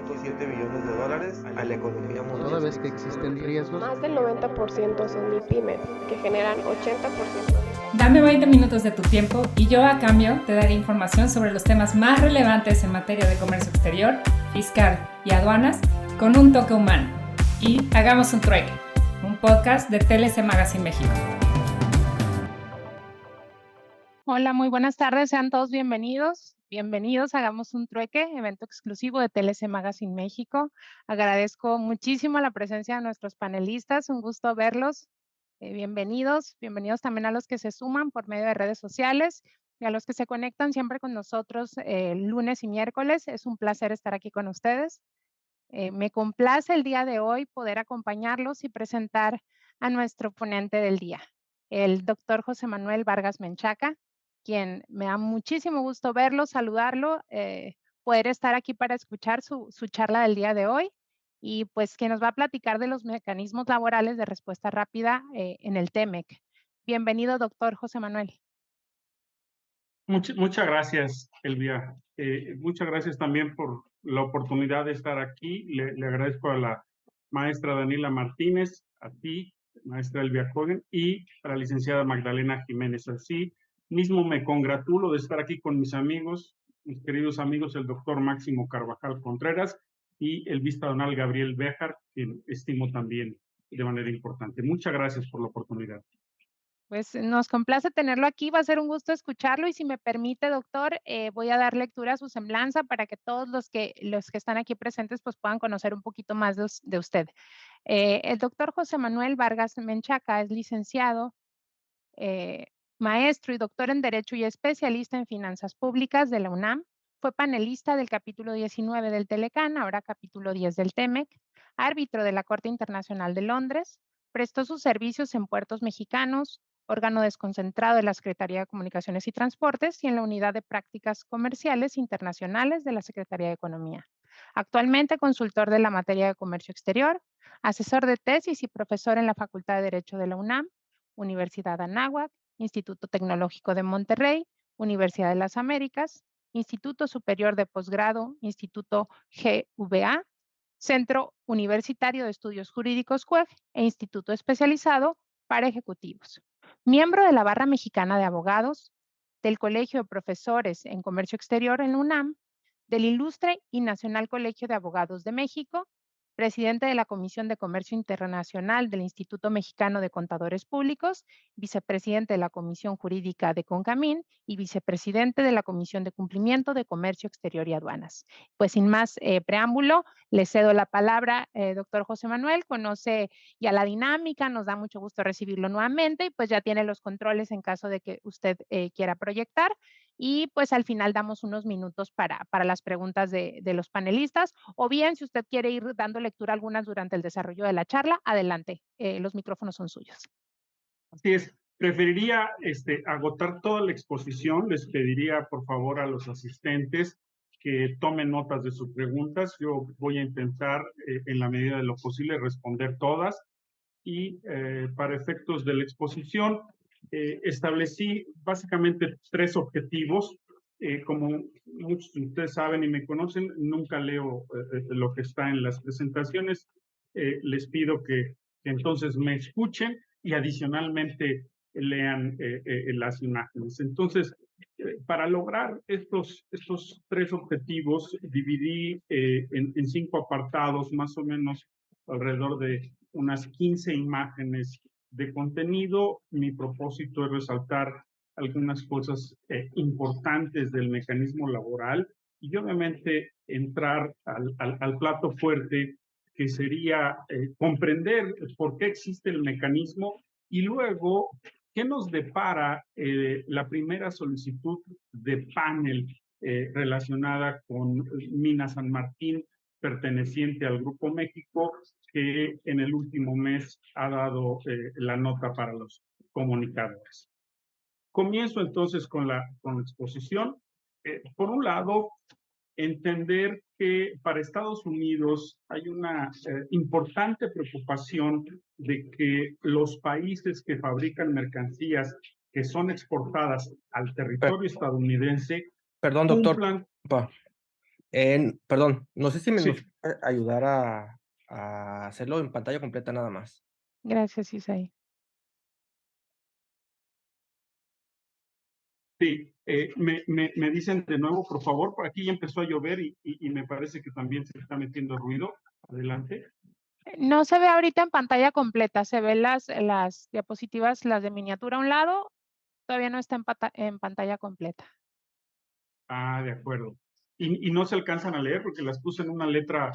$1.7 billones a la economía mundial. Toda vez que existen riesgos, Más del 90% son MIPYMES, que generan 80%. Dame 20 minutos de tu tiempo y yo a cambio te daré información sobre los temas más relevantes en materia de comercio exterior, fiscal y aduanas con un toque humano. Y hagamos un trueque, un podcast de TLC Magazine México. Hola, muy buenas tardes, sean todos bienvenidos. Bienvenidos a Hagamos un Trueque, evento exclusivo de TLC Magazine México. Agradezco muchísimo la presencia de nuestros panelistas, un gusto verlos. Bienvenidos también a los que se suman por medio de redes sociales y a los que se conectan siempre con nosotros lunes y miércoles. Es un placer estar aquí con ustedes. Me complace el día de hoy poder acompañarlos y presentar a nuestro ponente del día, el doctor José Manuel Vargas Menchaca, quien me da muchísimo gusto verlo, saludarlo, poder estar aquí para escuchar su charla del día de hoy y pues que nos va a platicar de los mecanismos laborales de respuesta rápida en el TEMEC. Bienvenido, doctor José Manuel. Muchas gracias, Elvia. Muchas gracias también por la oportunidad de estar aquí. Le agradezco a la maestra Daniela Martínez, a ti, maestra Elvia Cohen, y a la licenciada Magdalena Jiménez. Así mismo me congratulo de estar aquí con mis amigos, mis queridos amigos, el doctor Máximo Carvajal Contreras y el vistadoral Gabriel Béjar, quien estimo también de manera importante. Muchas gracias por la oportunidad. Pues nos complace tenerlo aquí, va a ser un gusto escucharlo y si me permite, doctor, voy a dar lectura a su semblanza para que todos los que están aquí presentes pues puedan conocer un poquito más de usted. El doctor José Manuel Vargas Menchaca es licenciado, maestro y doctor en Derecho y especialista en Finanzas Públicas de la UNAM. Fue panelista del capítulo 19 del Telecán, ahora capítulo 10 del TEMEC, árbitro de la Corte Internacional de Londres, prestó sus servicios en Puertos Mexicanos, órgano desconcentrado de la Secretaría de Comunicaciones y Transportes y en la Unidad de Prácticas Comerciales Internacionales de la Secretaría de Economía. Actualmente consultor de la materia de comercio exterior, asesor de tesis y profesor en la Facultad de Derecho de la UNAM, Universidad Anáhuac, Instituto Tecnológico de Monterrey, Universidad de las Américas, Instituto Superior de Posgrado, Instituto GVA, Centro Universitario de Estudios Jurídicos CUEG e Instituto Especializado para Ejecutivos. Miembro de la Barra Mexicana de Abogados, del Colegio de Profesores en Comercio Exterior en la UNAM, del Ilustre y Nacional Colegio de Abogados de México, presidente de la Comisión de Comercio Internacional del Instituto Mexicano de Contadores Públicos, vicepresidente de la Comisión Jurídica de CONCAMIN y vicepresidente de la Comisión de Cumplimiento de Comercio Exterior y Aduanas. Pues sin más preámbulo, le cedo la palabra, doctor José Manuel, conoce ya la dinámica, nos da mucho gusto recibirlo nuevamente y pues ya tiene los controles en caso de que usted quiera proyectar. Y pues al final damos unos minutos para las preguntas de los panelistas, o bien si usted quiere ir dando lectura a algunas durante el desarrollo de la charla, adelante, los micrófonos son suyos. Así es, preferiría agotar toda la exposición, les pediría por favor a los asistentes que tomen notas de sus preguntas, yo voy a intentar en la medida de lo posible responder todas y para efectos de la exposición establecí básicamente 3 objetivos. Como muchos de ustedes saben y me conocen, nunca leo lo que está en las presentaciones. Les pido que entonces me escuchen y adicionalmente lean las imágenes. Entonces, para lograr estos 3 objetivos, dividí en 5 apartados, más o menos alrededor de unas 15 imágenes de contenido. Mi propósito es resaltar algunas cosas importantes del mecanismo laboral y obviamente entrar al plato fuerte, que sería comprender por qué existe el mecanismo y luego qué nos depara la primera solicitud de panel relacionada con Mina San Martín, perteneciente al Grupo México, que en el último mes ha dado la nota para los comunicadores. Comienzo entonces con la exposición. Por un lado, entender que para Estados Unidos hay una importante preocupación de que los países que fabrican mercancías que son exportadas al territorio estadounidense Perdón, doctor. cumplan. Perdón, no sé si me Sí, nos puede ayudar a hacerlo en pantalla completa nada más. Gracias, Isaí. sí. Me dicen de nuevo, por favor, por aquí ya empezó a llover y me parece que también se está metiendo ruido. Adelante. No se ve ahorita en pantalla completa, se ven las diapositivas, las de miniatura a un lado, todavía no está en pantalla completa. Ah, de acuerdo. Y no se alcanzan a leer porque las puse en una letra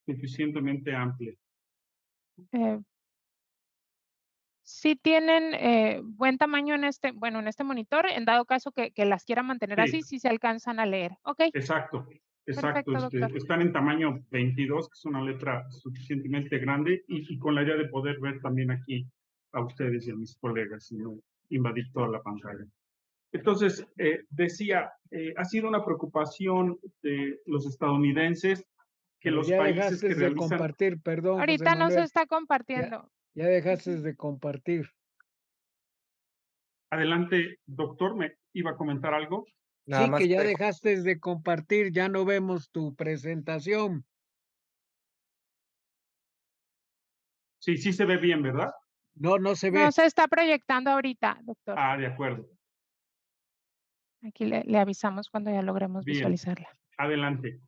suficientemente amplia. Eh, sí tienen buen tamaño en este monitor, en dado caso que las quieran mantener así, Sí, sí se alcanzan a leer. Ok, exacto, exacto. perfecto, doctor. Están en tamaño 22, que es una letra suficientemente grande, y con la idea de poder ver también aquí a ustedes y a mis colegas, y no invadir toda la pantalla. Entonces, decía, ha sido una preocupación de los estadounidenses que Pero los ya países dejaste que de realizan... compartir, perdón, José Ahorita no se Manuel. está Ya, compartiendo. ya dejaste de compartir. Adelante, doctor, ¿me iba a comentar algo? Nada Sí, más que ya que dejaste de compartir, ya no vemos tu presentación. Sí, sí se ve bien, ¿verdad? No, no se No ve. se está proyectando ahorita, doctor. Ah, de acuerdo. Aquí le avisamos cuando ya logremos Bien, visualizarla. adelante.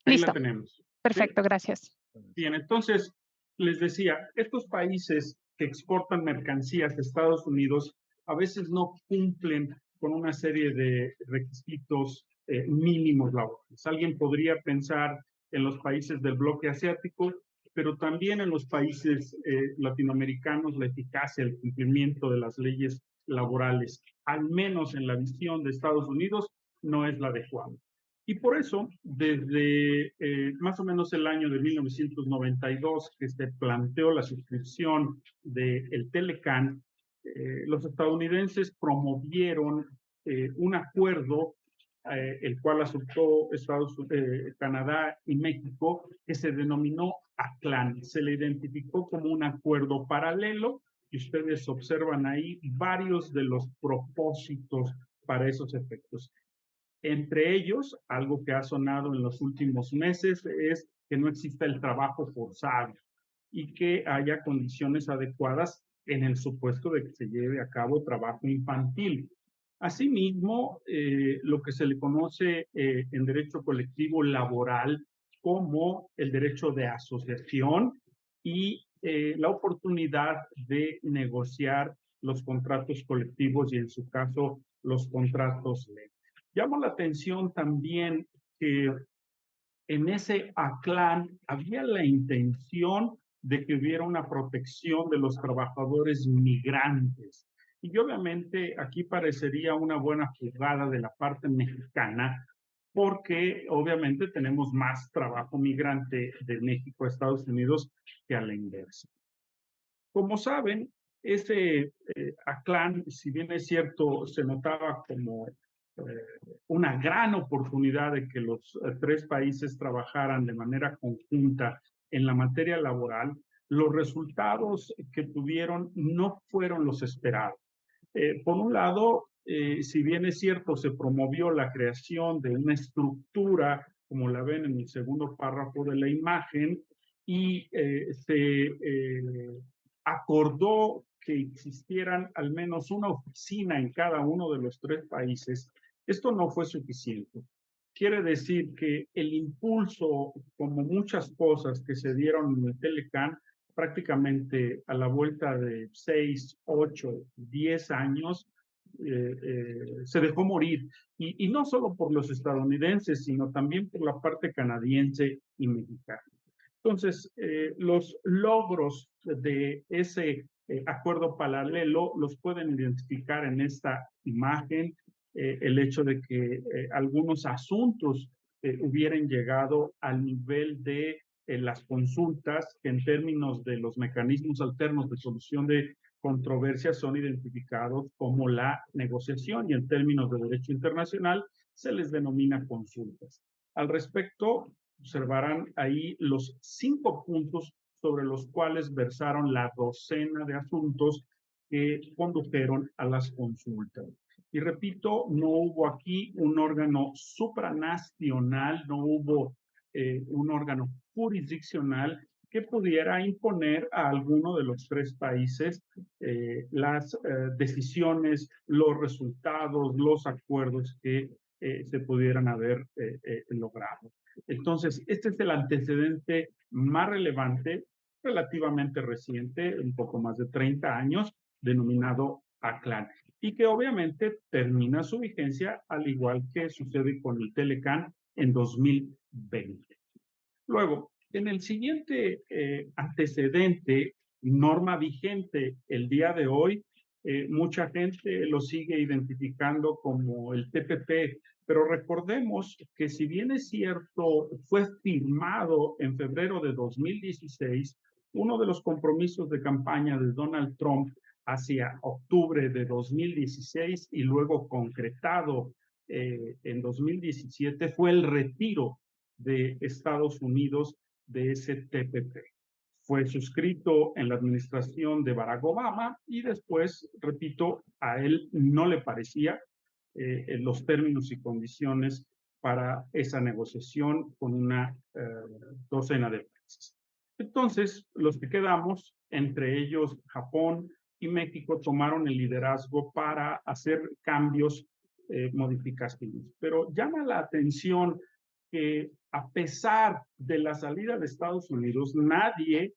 Ahí la Listo, tenemos. ¿Sí? perfecto, gracias. Bien, entonces, les decía, estos países que exportan mercancías a Estados Unidos a veces no cumplen con una serie de requisitos mínimos laborales. Alguien podría pensar en los países del bloque asiático, pero también en los países latinoamericanos la eficacia, el cumplimiento de las leyes laborales, al menos en la visión de Estados Unidos, no es la adecuada. Y por eso, desde más o menos el año de 1992, que se planteó la suscripción del Telecan, los estadounidenses promovieron un acuerdo, el cual aceptó Canadá y México, que se denominó ACLAN. Se le identificó como un acuerdo paralelo y ustedes observan ahí varios de los propósitos para esos efectos. Entre ellos, algo que ha sonado en los últimos meses es que no exista el trabajo forzado y que haya condiciones adecuadas en el supuesto de que se lleve a cabo trabajo infantil. Asimismo, lo que se le conoce en derecho colectivo laboral como el derecho de asociación y la oportunidad de negociar los contratos colectivos y, en su caso, los contratos ley. Llama la atención también que en ese ACLAN había la intención de que hubiera una protección de los trabajadores migrantes. Y obviamente aquí parecería una buena jugada de la parte mexicana, porque obviamente tenemos más trabajo migrante de México a Estados Unidos que a la inversa. Como saben, ese ACLAN, si bien es cierto, se notaba como una gran oportunidad de que los tres países trabajaran de manera conjunta en la materia laboral, los resultados que tuvieron no fueron los esperados. Por un lado, si bien es cierto, se promovió la creación de una estructura, como la ven en el segundo párrafo de la imagen, y se acordó que existieran al menos una oficina en cada uno de los tres países. Esto no fue suficiente. Quiere decir que el impulso, como muchas cosas que se dieron en el Telecan, prácticamente a la vuelta de 6, 8, 10 años, se dejó morir. Y no solo por los estadounidenses, sino también por la parte canadiense y mexicana. Entonces, los logros de ese acuerdo paralelo los pueden identificar en esta imagen, el hecho de que algunos asuntos hubieran llegado al nivel de las consultas, que en términos de los mecanismos alternos de solución de controversias son identificados como la negociación y en términos de derecho internacional se les denomina consultas. Al respecto, observarán ahí los 5 puntos sobre los cuales versaron la docena de asuntos que condujeron a las consultas. Y repito, no hubo aquí un órgano supranacional, no hubo un órgano jurisdiccional que pudiera imponer a alguno de los tres países las decisiones, los resultados, los acuerdos que se pudieran haber logrado. Entonces, este es el antecedente más relevante, relativamente reciente, un poco más de 30 años, denominado ACLAN, y que obviamente termina su vigencia, al igual que sucede con el Telecan en 2020. Luego, en el siguiente antecedente, norma vigente el día de hoy, mucha gente lo sigue identificando como el TPP, pero recordemos que si bien es cierto, fue firmado en febrero de 2016, uno de los compromisos de campaña de Donald Trump hacia octubre de 2016 y luego concretado en 2017 fue el retiro de Estados Unidos de ese TPP. Fue suscrito en la administración de Barack Obama y después, repito, a él no le parecía los términos y condiciones para esa negociación con una docena de países. Entonces, los que quedamos, entre ellos Japón y México, tomaron el liderazgo para hacer cambios, modificaciones. Pero llama la atención que a pesar de la salida de Estados Unidos, nadie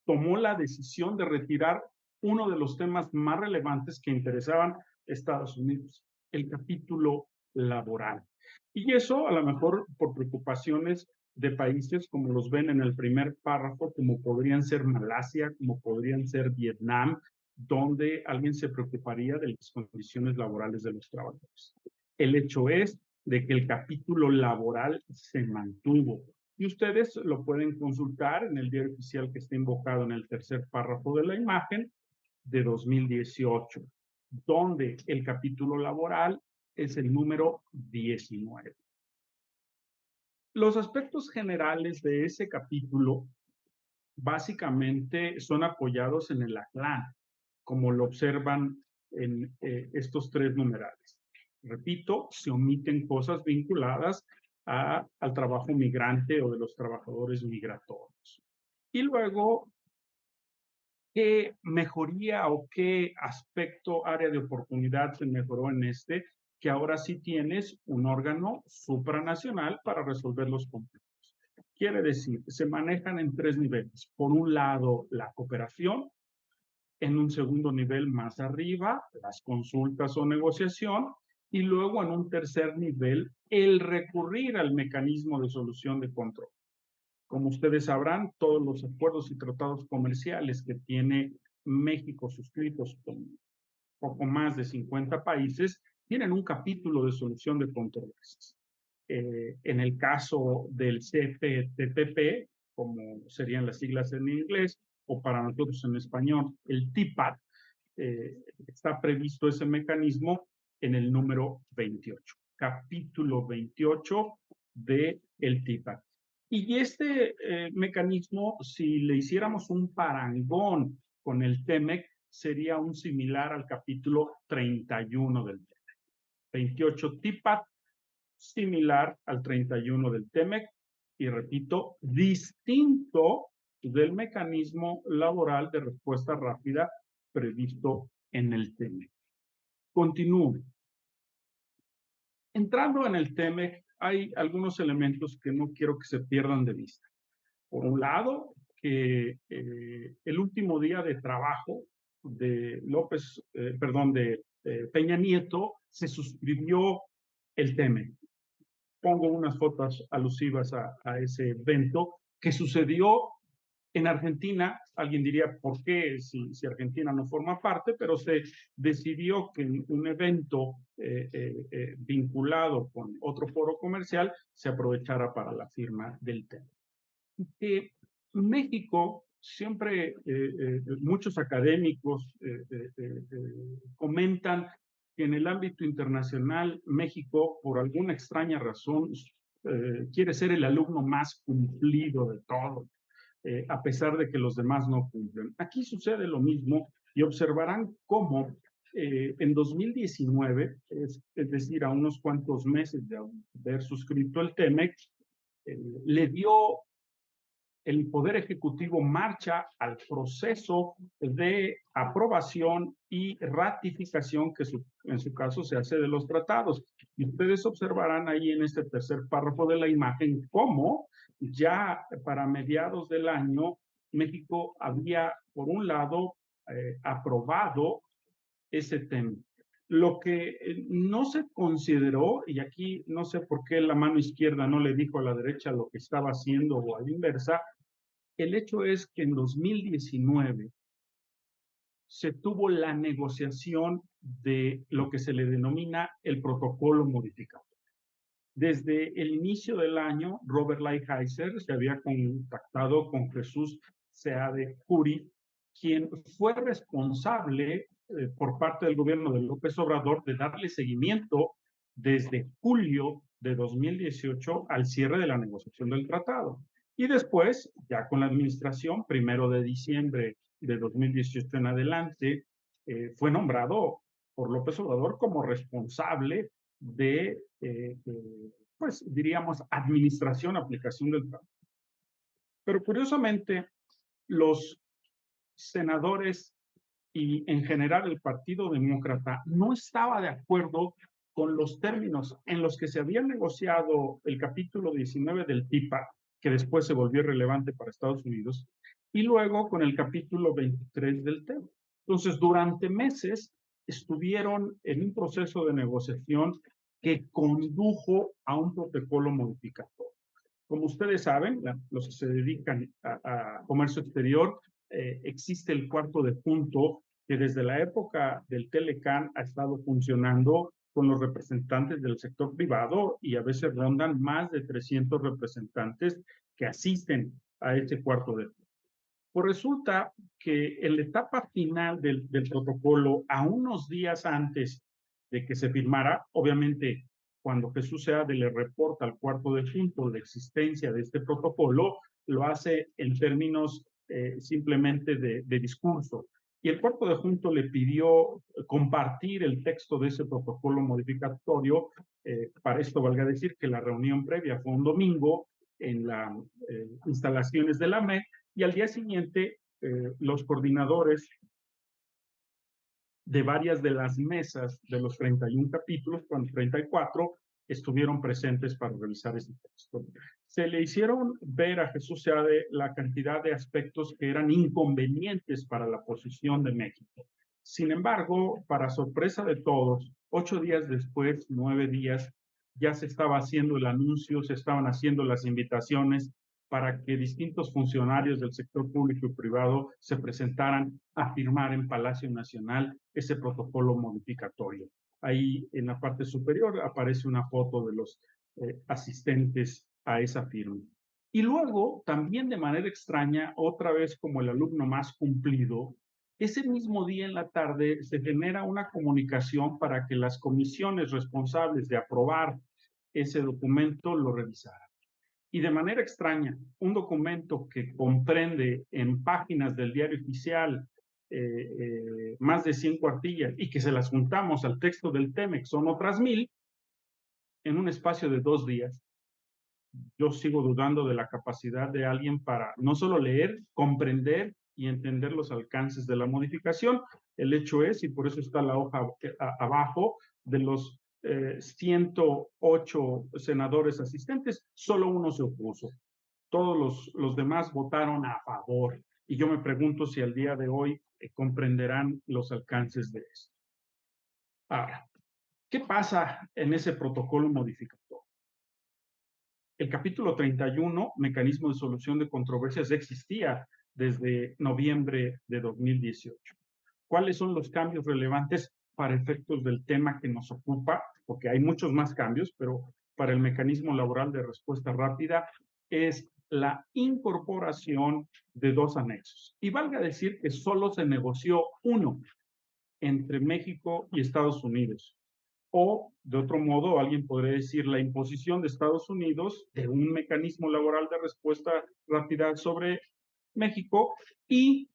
tomó la decisión de retirar uno de los temas más relevantes que interesaban a Estados Unidos, el capítulo laboral. Y eso a lo mejor por preocupaciones de países como los ven en el primer párrafo, como podrían ser Malasia, como podrían ser Vietnam, donde alguien se preocuparía de las condiciones laborales de los trabajadores. El hecho es de que el capítulo laboral se mantuvo. Y ustedes lo pueden consultar en el diario oficial que está invocado en el tercer párrafo de la imagen de 2018, donde el capítulo laboral es el número 19. Los aspectos generales de ese capítulo básicamente son apoyados en el ACLAN, como lo observan en estos tres numerales. Repito, se omiten cosas vinculadas al trabajo migrante o de los trabajadores migratorios. Y luego, ¿qué mejoría o qué aspecto, área de oportunidad se mejoró en este? Que ahora sí tienes un órgano supranacional para resolver los conflictos. Quiere decir, se manejan en tres niveles. Por un lado, la cooperación. En un segundo nivel más arriba, las consultas o negociación. Y luego en un tercer nivel, el recurrir al mecanismo de solución de control. Como ustedes sabrán, todos los acuerdos y tratados comerciales que tiene México suscritos con poco más de 50 países, tienen un capítulo de solución de controversias. En el caso del CPTPP, como serían las siglas en inglés, o para nosotros en español, el TPAT, está previsto ese mecanismo en el número 28, capítulo 28 del TPAT. Y este mecanismo, si le hiciéramos un parangón con el TEMEC, sería un similar al capítulo 31 del TEMEC. 28 TPAT, similar al 31 del TEMEC, y repito, distinto del mecanismo laboral de respuesta rápida previsto en el TEMEC. Continúo. Entrando en el TEMEC, hay algunos elementos que no quiero que se pierdan de vista. Por un lado, que el último día de trabajo de Peña Nieto, se suscribió el TEMEC. Pongo unas fotos alusivas a ese evento que sucedió en Argentina. Alguien diría, ¿por qué si Argentina no forma parte? Pero se decidió que en un evento vinculado con otro foro comercial se aprovechara para la firma del TEMEC. México, siempre muchos académicos comentan que en el ámbito internacional México, por alguna extraña razón, quiere ser el alumno más cumplido de todos, a pesar de que los demás no cumplen. Aquí sucede lo mismo y observarán cómo en 2019, es decir, a unos cuantos meses de haber suscrito el TEMEC, le dio el Poder Ejecutivo marcha al proceso de aprobación y ratificación que en su caso se hace de los tratados. Y ustedes observarán ahí en este tercer párrafo de la imagen cómo ya para mediados del año México había, por un lado, aprobado ese tema. Lo que no se consideró, y aquí no sé por qué la mano izquierda no le dijo a la derecha lo que estaba haciendo o a la inversa, el hecho es que en 2019 se tuvo la negociación de lo que se le denomina el protocolo modificado. Desde el inicio del año, Robert Lighthizer se había contactado con Jesús Seade Curi, quien fue responsable por parte del gobierno de López Obrador de darle seguimiento desde julio de 2018 al cierre de la negociación del tratado. Y después, ya con la administración, 1 de diciembre de 2018 en adelante, fue nombrado por López Obrador como responsable de, pues diríamos, administración, aplicación del tratado. Pero curiosamente, los senadores y en general el Partido Demócrata no estaba de acuerdo con los términos en los que se había negociado el capítulo 19 del TIPA, que después se volvió relevante para Estados Unidos, y luego con el capítulo 23 del TEMEC. Entonces, durante meses estuvieron en un proceso de negociación que condujo a un protocolo modificatorio. Como ustedes saben, los que se dedican a comercio exterior, existe el cuarto de punto que desde la época del Telecán ha estado funcionando con los representantes del sector privado y a veces rondan más de 300 representantes que asisten a ese cuarto de punto. Pues resulta que en la etapa final del protocolo, a unos días antes de que se firmara, obviamente cuando Jesús Seade le reporta al cuarto de punto la existencia de este protocolo, lo hace en términos simplemente de discurso. Y el cuarto de junto le pidió compartir el texto de ese protocolo modificatorio. Para esto valga decir que la reunión previa fue un domingo en las instalaciones de la MEC, y al día siguiente los coordinadores de varias de las mesas de los 31 capítulos, 34, estuvieron presentes para revisar ese texto. Se le hicieron ver a Jesús Seade la cantidad de aspectos que eran inconvenientes para la posición de México. Sin embargo, para sorpresa de todos, 8 días después, 9 días, ya se estaba haciendo el anuncio, se estaban haciendo las invitaciones para que distintos funcionarios del sector público y privado se presentaran a firmar en Palacio Nacional ese protocolo modificatorio. Ahí en la parte superior aparece una foto de los asistentes a esa firma. Y luego, también de manera extraña, otra vez como el alumno más cumplido, ese mismo día en la tarde se genera una comunicación para que las comisiones responsables de aprobar ese documento lo revisaran. Y de manera extraña, un documento que comprende en páginas del diario oficial más de 100 cuartillas y que se las juntamos al texto del TEMEC, son otras 1000, en un espacio de 2 días. Yo sigo dudando de la capacidad de alguien para no solo leer, comprender y entender los alcances de la modificación. El hecho es, y por eso está la hoja abajo, de los 108 senadores asistentes, solo uno se opuso. Todos los demás votaron a favor. Y yo me pregunto si al día de hoy comprenderán los alcances de esto. Ahora, ¿qué pasa en ese protocolo modificatorio? El capítulo 31, mecanismo de solución de controversias, ya existía desde noviembre de 2018. ¿Cuáles son los cambios relevantes para efectos del tema que nos ocupa? Porque hay muchos más cambios, pero para el mecanismo laboral de respuesta rápida es la incorporación de 2 anexos. Y valga decir que solo se negoció uno entre México y Estados Unidos. O, de otro modo, alguien podría decir la imposición de Estados Unidos de un mecanismo laboral de respuesta rápida sobre México y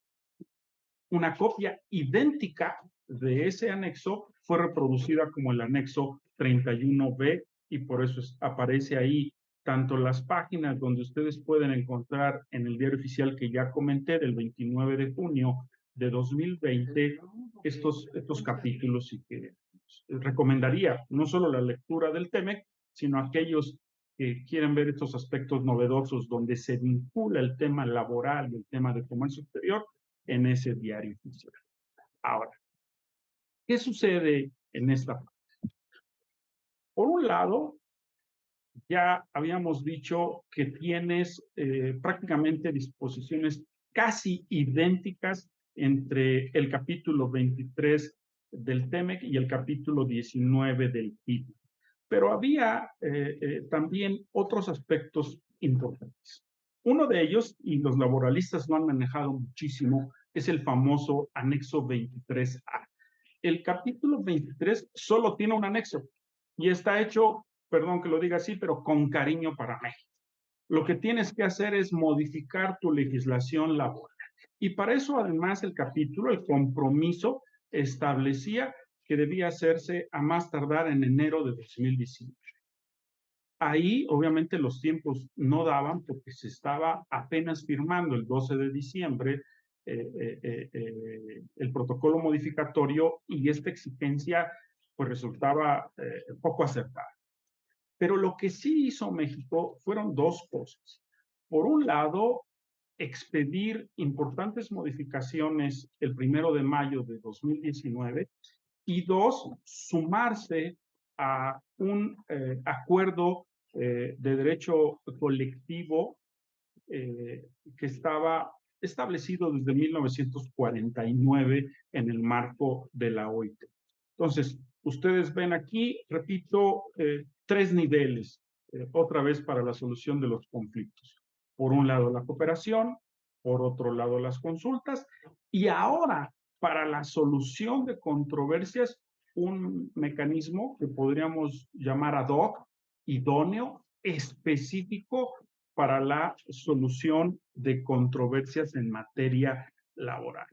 una copia idéntica de ese anexo fue reproducida como el anexo 31B y por eso aparece ahí tanto las páginas donde ustedes pueden encontrar en el diario oficial que ya comenté del 29 de junio de 2020 estos capítulos y que recomendaría no solo la lectura del TEMEC, sino aquellos que quieren ver estos aspectos novedosos donde se vincula el tema laboral y el tema de comercio exterior en ese diario oficial. Ahora, ¿qué sucede en esta parte? Por un lado, ya habíamos dicho que tienes prácticamente disposiciones casi idénticas entre el capítulo 23 del TEMEC y el capítulo 19 del PIB. Pero había también otros aspectos importantes. Uno de ellos, y los laboralistas lo han manejado muchísimo, es el famoso anexo 23A. El capítulo 23 solo tiene un anexo y está hecho, perdón que lo diga así, pero con cariño para México. Lo que tienes que hacer es modificar tu legislación laboral. Y para eso, además, el compromiso establecía que debía hacerse a más tardar en enero de 2019. Ahí, obviamente, los tiempos no daban porque se estaba apenas firmando el 12 de diciembre el protocolo modificatorio y esta exigencia pues resultaba poco acertada. Pero lo que sí hizo México fueron dos cosas. Por un lado, expedir importantes modificaciones el 1 de mayo de 2019 y dos, sumarse a un acuerdo de derecho colectivo que estaba establecido desde 1949 en el marco de la OIT. Entonces, ustedes ven aquí, repito, tres niveles, otra vez para la solución de los conflictos. Por un lado, la cooperación, por otro lado, las consultas, y ahora, para la solución de controversias, un mecanismo que podríamos llamar ad hoc, idóneo, específico para la solución de controversias en materia laboral.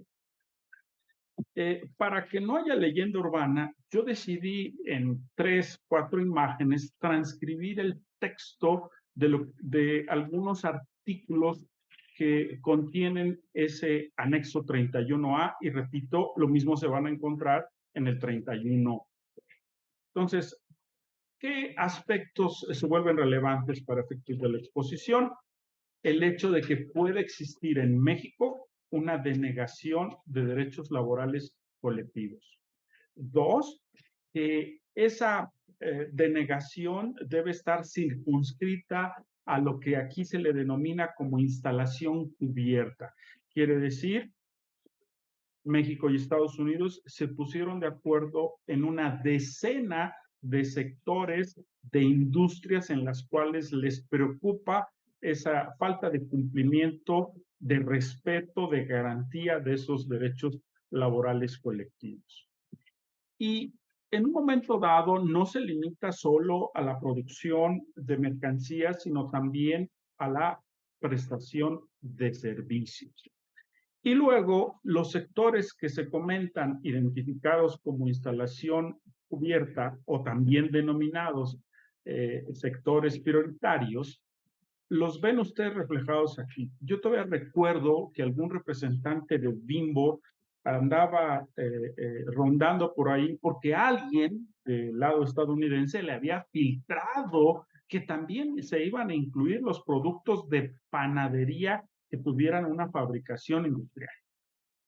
Para que no haya leyenda urbana, yo decidí en 3, 4 imágenes transcribir el texto de algunos artículos que contienen ese anexo 31A y repito, lo mismo se van a encontrar en el 31. Entonces, ¿qué aspectos se vuelven relevantes para efectos de la exposición? El hecho de que puede existir en México una denegación de derechos laborales colectivos. Dos, que esa denegación debe estar circunscrita a lo que aquí se le denomina como instalación cubierta. Quiere decir, México y Estados Unidos se pusieron de acuerdo en una decena de sectores de industrias en las cuales les preocupa esa falta de cumplimiento, de respeto, de garantía de esos derechos laborales colectivos. Y en un momento dado no se limita solo a la producción de mercancías, sino también a la prestación de servicios. Y luego los sectores que se comentan identificados como instalación cubierta o también denominados sectores prioritarios, los ven ustedes reflejados aquí. Yo todavía recuerdo que algún representante de Bimbo andaba rondando por ahí porque alguien del lado estadounidense le había filtrado que también se iban a incluir los productos de panadería que tuvieran una fabricación industrial.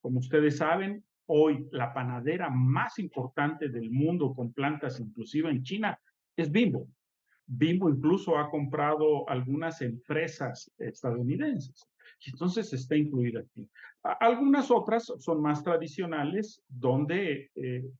Como ustedes saben, hoy la panadera más importante del mundo con plantas inclusive en China es Bimbo. Bimbo incluso ha comprado algunas empresas estadounidenses. Y entonces está incluida aquí. Algunas otras son más tradicionales, donde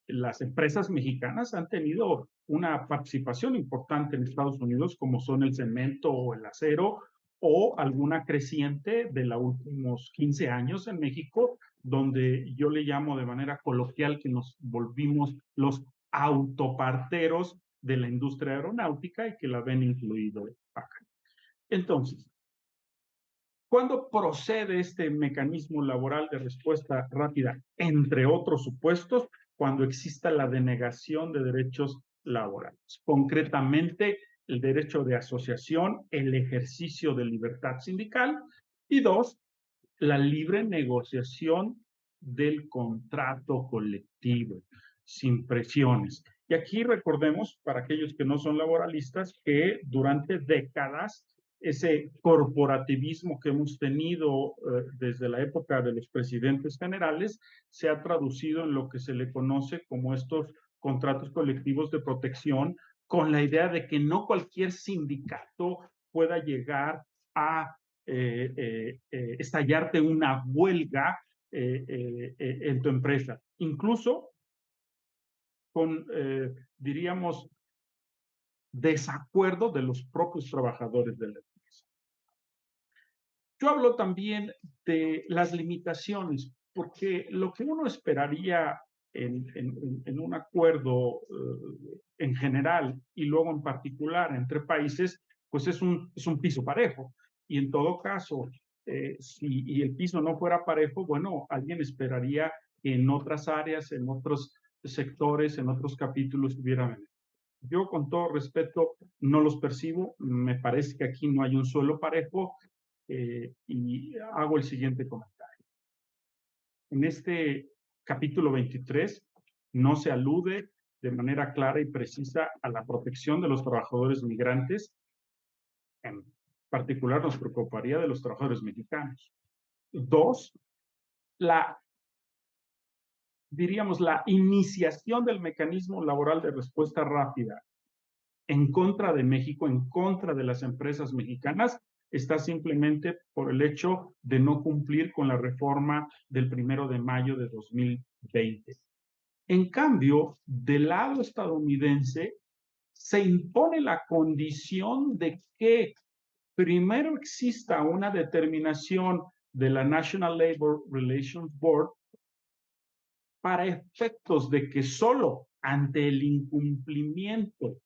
las empresas mexicanas han tenido una participación importante en Estados Unidos, como son el cemento o el acero, o alguna creciente de los últimos 15 años en México, donde yo le llamo de manera coloquial que nos volvimos los autoparteros de la industria aeronáutica y que la ven incluido acá. Entonces, ¿cuándo procede este mecanismo laboral de respuesta rápida? Entre otros supuestos, cuando exista la denegación de derechos laborales. Concretamente, el derecho de asociación, el ejercicio de libertad sindical y dos, la libre negociación del contrato colectivo, sin presiones. Y aquí recordemos, para aquellos que no son laboralistas, que durante décadas ese corporativismo que hemos tenido desde la época de los presidentes generales se ha traducido en lo que se le conoce como estos contratos colectivos de protección, con la idea de que no cualquier sindicato pueda llegar a estallarte una huelga en tu empresa, incluso con, diríamos, desacuerdo de los propios trabajadores de la empresa. Yo hablo también de las limitaciones, porque lo que uno esperaría en un acuerdo en general y luego en particular entre países, pues es un piso parejo. Y en todo caso, si el piso no fuera parejo, bueno, alguien esperaría que en otras áreas, en otros sectores, en otros capítulos hubiera beneficios. Yo, con todo respeto, no los percibo. Me parece que aquí no hay un suelo parejo y hago el siguiente comentario. En este capítulo 23 no se alude de manera clara y precisa a la protección de los trabajadores migrantes. En particular, nos preocuparía de los trabajadores mexicanos. Dos, diríamos, la iniciación del mecanismo laboral de respuesta rápida en contra de México, en contra de las empresas mexicanas, está simplemente por el hecho de no cumplir con la reforma del 1 de mayo de 2020. En cambio, del lado estadounidense, se impone la condición de que primero exista una determinación de la National Labor Relations Board para efectos de que solo ante el incumplimiento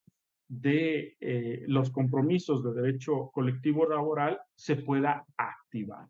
de los compromisos de derecho colectivo laboral se pueda activar.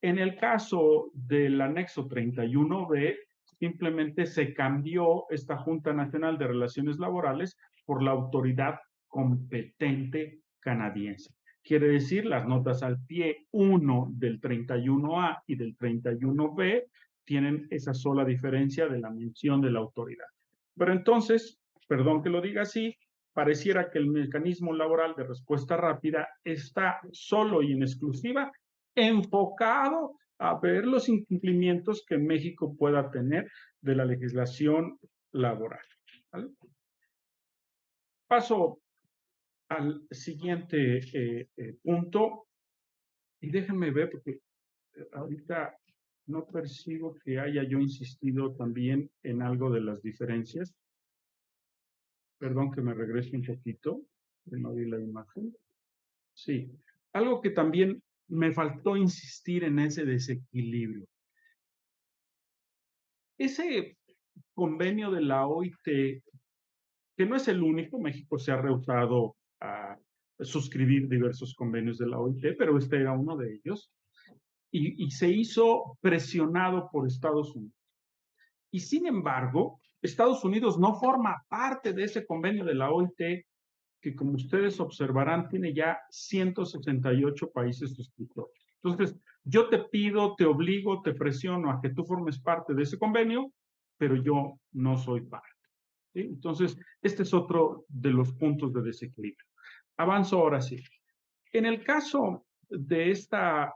En el caso del anexo 31B, simplemente se cambió esta Junta Nacional de Relaciones Laborales por la autoridad competente canadiense. Quiere decir, las notas al pie 1 del 31A y del 31B tienen esa sola diferencia de la mención de la autoridad. Pero entonces, perdón que lo diga así, pareciera que el mecanismo laboral de respuesta rápida está solo y en exclusiva enfocado a ver los incumplimientos que México pueda tener de la legislación laboral. ¿Vale? Paso al siguiente punto y déjenme ver porque ahorita no percibo que haya yo insistido también en algo de las diferencias. Perdón que me regrese un poquito, que no vi la imagen. Sí, algo que también me faltó insistir en ese desequilibrio. Ese convenio de la OIT, que no es el único, México se ha rehusado a suscribir diversos convenios de la OIT, pero este era uno de ellos, y se hizo presionado por Estados Unidos. Y sin embargo, Estados Unidos no forma parte de ese convenio de la OIT, que como ustedes observarán, tiene ya 168 países suscriptores. Entonces, yo te pido, te obligo, te presiono a que tú formes parte de ese convenio, pero yo no soy parte. ¿Sí? Entonces, este es otro de los puntos de desequilibrio. Avanzo ahora sí. En el caso de esta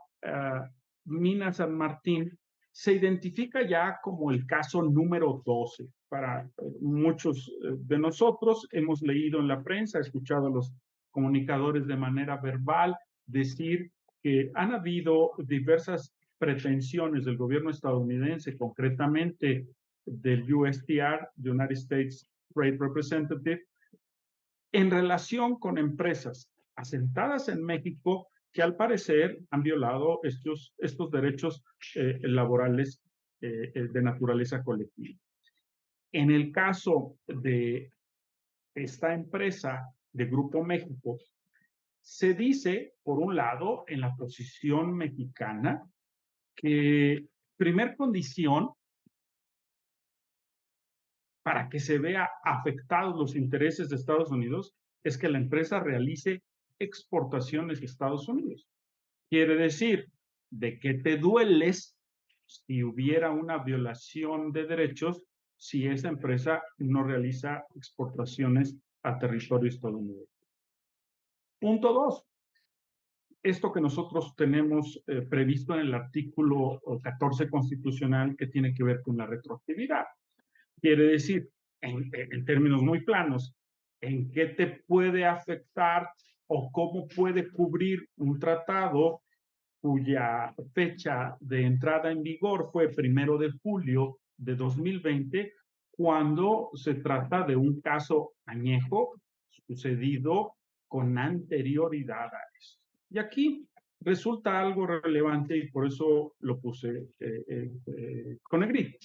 mina San Martín, se identifica ya como el caso número 12. Para muchos de nosotros hemos leído en la prensa, escuchado a los comunicadores de manera verbal decir que han habido diversas pretensiones del gobierno estadounidense, concretamente del USTR, the United States Trade Representative, en relación con empresas asentadas en México que al parecer han violado estos derechos laborales de naturaleza colectiva. En el caso de esta empresa de Grupo México, se dice, por un lado, en la posición mexicana, que primer condición para que se vea afectados los intereses de Estados Unidos es que la empresa realice exportaciones a Estados Unidos. Quiere decir, ¿de qué te dueles si hubiera una violación de derechos si esa empresa no realiza exportaciones a territorio estadounidense? Punto 2. Esto que nosotros tenemos previsto en el artículo 14 constitucional que tiene que ver con la retroactividad. Quiere decir, en términos muy planos, ¿en qué te puede afectar o cómo puede cubrir un tratado cuya fecha de entrada en vigor fue 1 de julio de 2020, cuando se trata de un caso añejo sucedido con anterioridad a eso? Y aquí resulta algo relevante y por eso lo puse con negrito.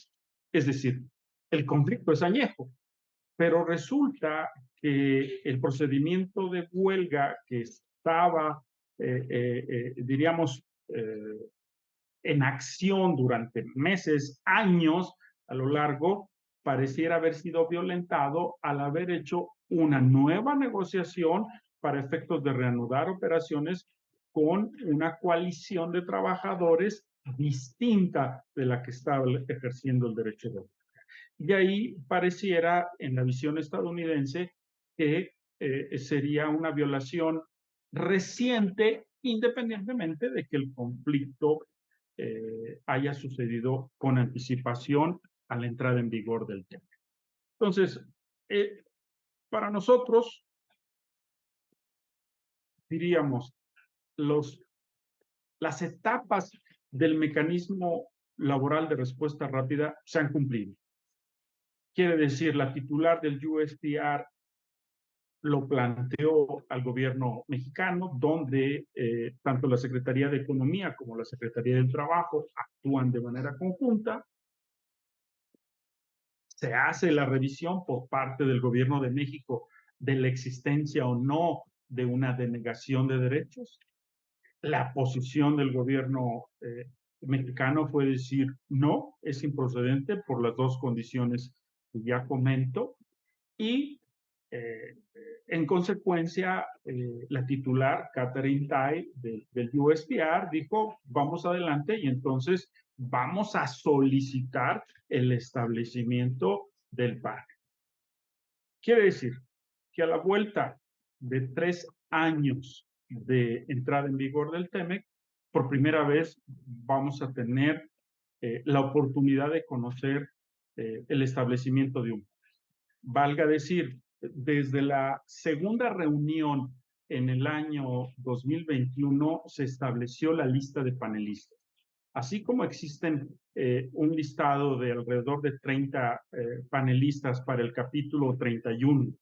Es decir, el conflicto es añejo, pero resulta que el procedimiento de huelga que estaba, diríamos, en acción durante meses, años a lo largo, pareciera haber sido violentado al haber hecho una nueva negociación para efectos de reanudar operaciones con una coalición de trabajadores distinta de la que estaba ejerciendo el derecho de huelga. Y ahí pareciera, en la visión estadounidense, que sería una violación reciente, independientemente de que el conflicto haya sucedido con anticipación a la entrada en vigor del tema. Entonces, para nosotros, diríamos, las etapas del mecanismo laboral de respuesta rápida se han cumplido. Quiere decir, la titular del USTR lo planteó al gobierno mexicano, donde tanto la Secretaría de Economía como la Secretaría del Trabajo actúan de manera conjunta. Se hace la revisión por parte del gobierno de México de la existencia o no de una denegación de derechos. La posición del gobierno mexicano fue decir no, es improcedente por las dos condiciones que ya comento, y en consecuencia la titular Katherine Tai del USTR dijo vamos adelante y entonces vamos a solicitar el establecimiento del PAN. Quiere decir que a la vuelta de 3 años de entrada en vigor del TEMEC, por primera vez vamos a tener la oportunidad de conocer el establecimiento de un PAN. Valga decir, desde la segunda reunión en el año 2021 se estableció la lista de panelistas. Así como existen un listado de alrededor de 30 panelistas para el capítulo 31,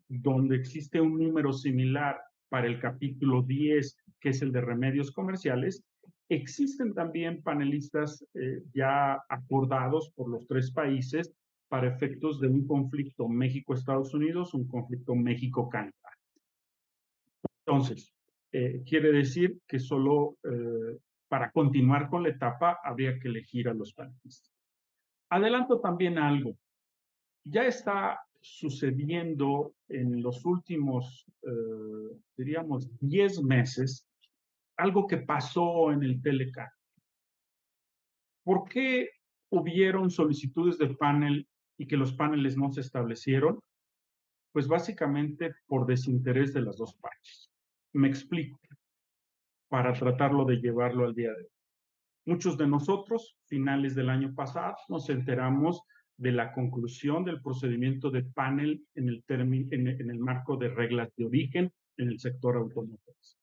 donde existe un número similar para el capítulo 10, que es el de remedios comerciales, existen también panelistas ya acordados por los 3 países para efectos de un conflicto México-Estados Unidos, un conflicto México-Canadá. Entonces, quiere decir que solo para continuar con la etapa habría que elegir a los panelistas. Adelanto también algo. Ya está sucediendo en los últimos, diríamos, 10 meses, algo que pasó en el Telecán. ¿Por qué hubieron solicitudes de panel y que los paneles no se establecieron? Pues básicamente por desinterés de las dos partes. Me explico, para tratarlo de llevarlo al día de hoy. Muchos de nosotros, finales del año pasado, nos enteramos de la conclusión del procedimiento de panel en el marco de reglas de origen en el sector automotriz.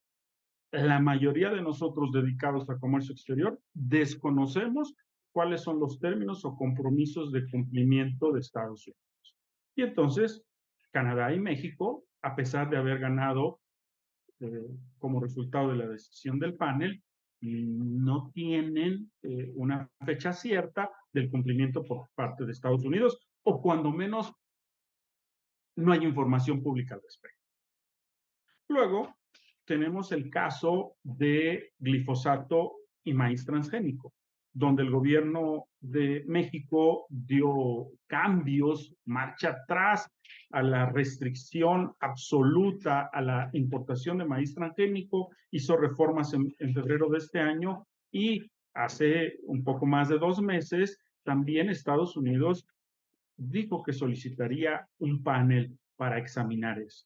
La mayoría de nosotros dedicados a comercio exterior desconocemos cuáles son los términos o compromisos de cumplimiento de Estados Unidos. Y entonces, Canadá y México, a pesar de haber ganado como resultado de la decisión del panel, no tienen una fecha cierta del cumplimiento por parte de Estados Unidos, o cuando menos no hay información pública al respecto. Luego, tenemos el caso de glifosato y maíz transgénico. donde el gobierno de México dio cambios, marcha atrás a la restricción absoluta a la importación de maíz transgénico, hizo reformas en febrero de este año y hace un poco más de 2 meses también Estados Unidos dijo que solicitaría un panel para examinar eso.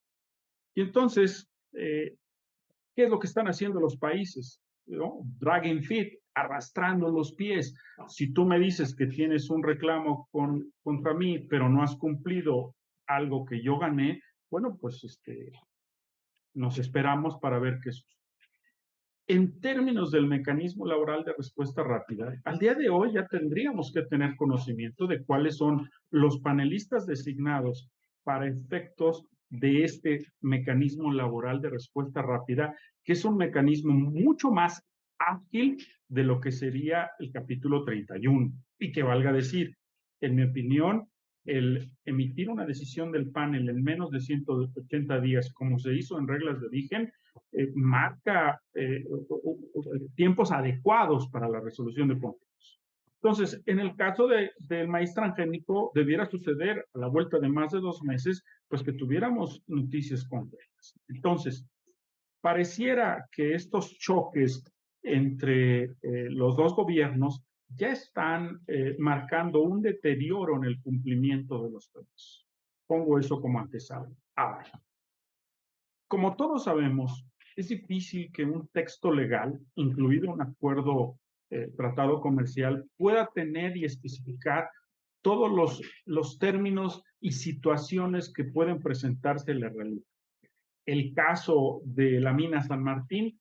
Y entonces, ¿qué es lo que están haciendo los países? ¿No? Dragging feet, arrastrando los pies. Si tú me dices que tienes un reclamo contra mí, pero no has cumplido algo que yo gané, bueno, pues nos esperamos para ver qué sucede. En términos del mecanismo laboral de respuesta rápida, al día de hoy ya tendríamos que tener conocimiento de cuáles son los panelistas designados para efectos de este mecanismo laboral de respuesta rápida, que es un mecanismo mucho más ágil de lo que sería el capítulo 31. Y que valga decir, en mi opinión, el emitir una decisión del panel en menos de 180 días, como se hizo en reglas de origen, marca tiempos adecuados para la resolución de conflictos. Entonces, en el caso del maíz transgénico, debiera suceder a la vuelta de más de 2 meses, pues que tuviéramos noticias concretas. Entonces, pareciera que estos choques entre los dos gobiernos ya están marcando un deterioro en el cumplimiento de los plazos. Pongo eso como antesala. Ahora, como todos sabemos, es difícil que un texto legal, incluido un acuerdo, tratado comercial, pueda tener y especificar todos los términos y situaciones que pueden presentarse en la realidad. El caso de la mina San Martín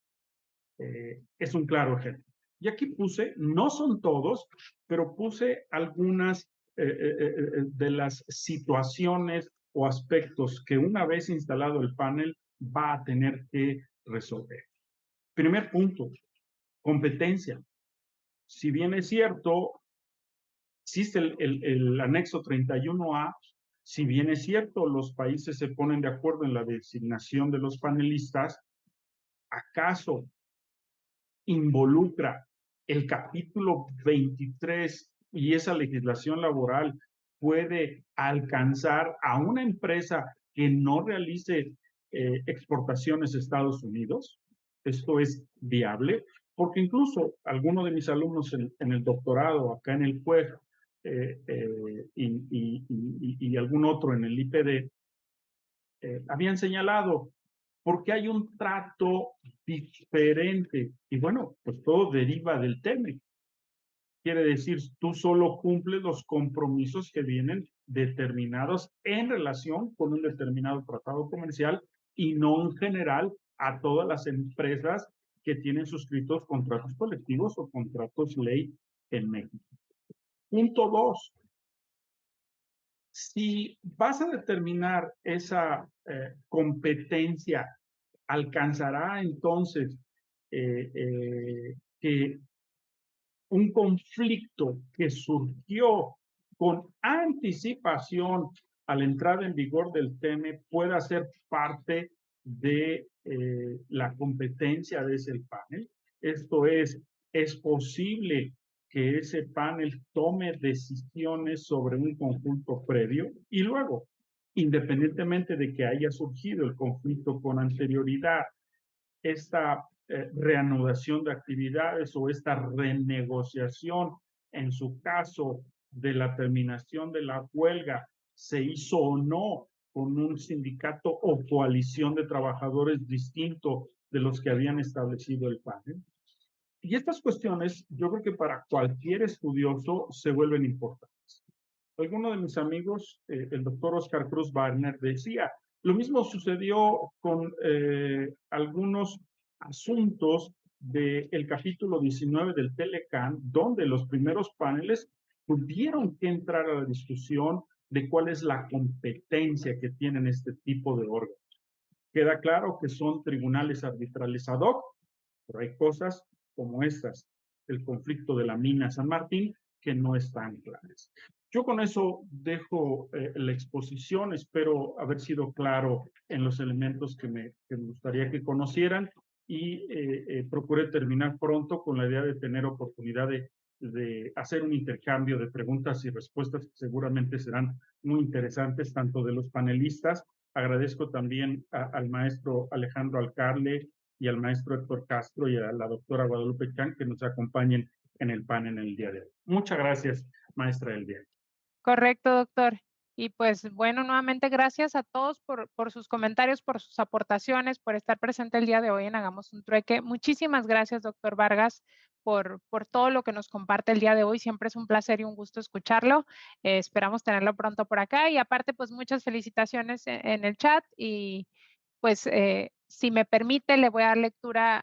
es un claro ejemplo. Y aquí puse, no son todos, pero puse algunas de las situaciones o aspectos que una vez instalado el panel va a tener que resolver. Primer punto, competencia. Si bien es cierto, existe el anexo 31A, si bien es cierto, los países se ponen de acuerdo en la designación de los panelistas, ¿acaso involucra el capítulo 23 y esa legislación laboral puede alcanzar a una empresa que no realice exportaciones a Estados Unidos? ¿Esto es viable? Porque incluso algunos de mis alumnos en el doctorado, acá en el PUEG, y algún otro en el IPD, habían señalado porque hay un trato diferente. Y bueno, pues todo deriva del TEMEC. Quiere decir, tú solo cumples los compromisos que vienen determinados en relación con un determinado tratado comercial y no en general a todas las empresas que tienen suscritos contratos colectivos o contratos ley en México. Punto 2. Si vas a determinar esa competencia, alcanzará entonces que un conflicto que surgió con anticipación a la entrada en vigor del TEME pueda ser parte de la competencia de ese panel. Esto es posible que ese panel tome decisiones sobre un conjunto previo y luego, independientemente de que haya surgido el conflicto con anterioridad, esta reanudación de actividades o esta renegociación, en su caso de la terminación de la huelga, se hizo o no con un sindicato o coalición de trabajadores distinto de los que habían establecido el panel. Y estas cuestiones, yo creo que para cualquier estudioso se vuelven importantes. Alguno de mis amigos, el doctor Oscar Cruz Wagner, decía, lo mismo sucedió con algunos asuntos del capítulo 19 del Telecán, donde los primeros paneles tuvieron que entrar a la discusión de cuál es la competencia que tienen este tipo de órganos. Queda claro que son tribunales arbitrales ad hoc, pero hay cosas como estas, el conflicto de la mina San Martín, que no están claras. Yo con eso dejo la exposición, espero haber sido claro en los elementos que me gustaría que conocieran y procuré terminar pronto con la idea de tener oportunidad de de hacer un intercambio de preguntas y respuestas que seguramente serán muy interesantes, tanto de los panelistas. Agradezco también al maestro Alejandro Alcarle y al maestro Héctor Castro y a la doctora Guadalupe Chan que nos acompañen en el panel en el día de hoy. Muchas gracias, maestra Elvia. Correcto, doctor. Y pues bueno, nuevamente gracias a todos por sus comentarios, por sus aportaciones, por estar presente el día de hoy en Hagamos un Trueque. Muchísimas gracias, doctor Vargas, por todo lo que nos comparte el día de hoy. Siempre es un placer y un gusto escucharlo. Esperamos tenerlo pronto por acá. Y aparte, pues muchas felicitaciones en el chat. Y pues si me permite, le voy a dar lectura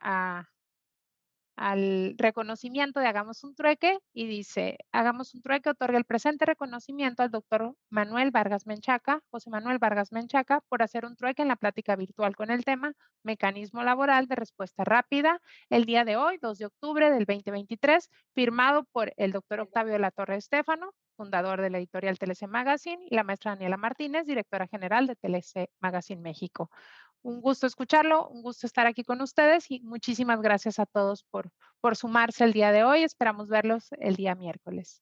al reconocimiento de Hagamos un Trueque y dice, Hagamos un Trueque otorga el presente reconocimiento al doctor Manuel Vargas Menchaca, José Manuel Vargas Menchaca, por hacer un trueque en la plática virtual con el tema Mecanismo Laboral de Respuesta Rápida, el día de hoy, 2 de octubre del 2023, firmado por el doctor Octavio de la Torre Estéfano, fundador de la editorial TLC Magazine, y la maestra Daniela Martínez, directora general de TLC Magazine México. Un gusto escucharlo, un gusto estar aquí con ustedes y muchísimas gracias a todos por sumarse el día de hoy. Esperamos verlos el día miércoles.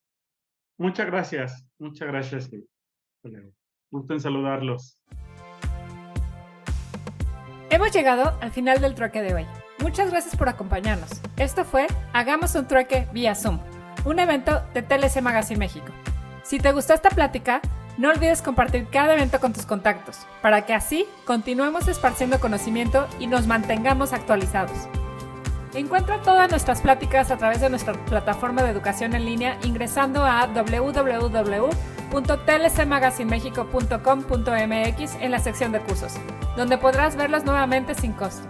Muchas gracias. Muchas gracias. Gusto en saludarlos. Hemos llegado al final del trueque de hoy. Muchas gracias por acompañarnos. Esto fue Hagamos un Trueque vía Zoom, un evento de TLC Magazine México. Si te gustó esta plática, no olvides compartir cada evento con tus contactos, para que así continuemos esparciendo conocimiento y nos mantengamos actualizados. Encuentra todas nuestras pláticas a través de nuestra plataforma de educación en línea ingresando a www.tlcmagazinemexico.com.mx en la sección de cursos, donde podrás verlos nuevamente sin costo.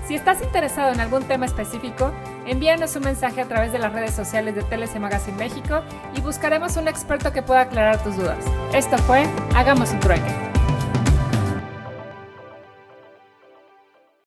Si estás interesado en algún tema específico, envíanos un mensaje a través de las redes sociales de TLC Magazine México y buscaremos un experto que pueda aclarar tus dudas. Esto fue Hagamos un Trueque.